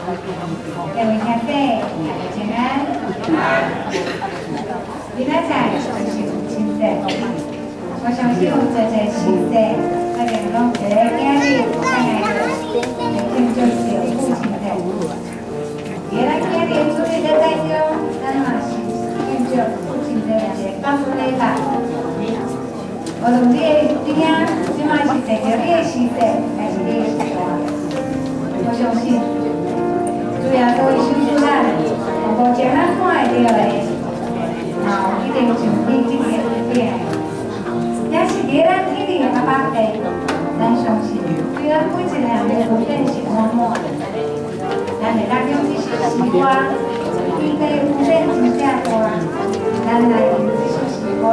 各位兄弟，大家平安。今仔载就是父亲节，我相信做这时节，大家拢一个囝仔带来的，庆祝着父亲节。而咱囝仔主日的当中，咱嘛是庆祝父亲节一个感恩礼拜。无论你的囝，即摆是坐着你的时节，还是你的时代，我相信。 主要都会守住咱，目前咱看会到的，一定上天一定会变。也是伫咱天地的巴地，咱相信，对咱每一个人的福分是满满的。咱会当用这些时光，天地福分真正大，咱来用这些时光。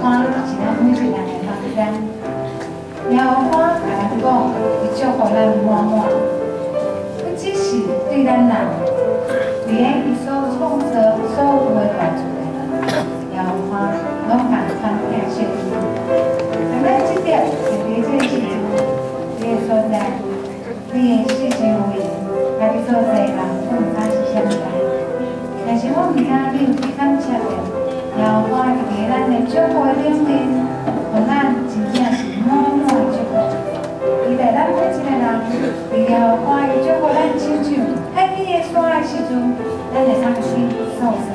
花是咱每一个人的梦想。野花甲咱讲，伊祝福咱满满，不只是对咱人，连伊所创造所有的大自然，野花拢共款疼惜伊。但咱这点特别这个时阵，你的所在，你的四周围，甲你所在人，都毋敢是相同。但是我毋知你有去感觉着，野花伫个咱的祝福顶面，互咱真正是满满的祝福。伊在咱每一个人，伫野花伊祝福咱亲像海边的山的时阵，咱会通去受伤。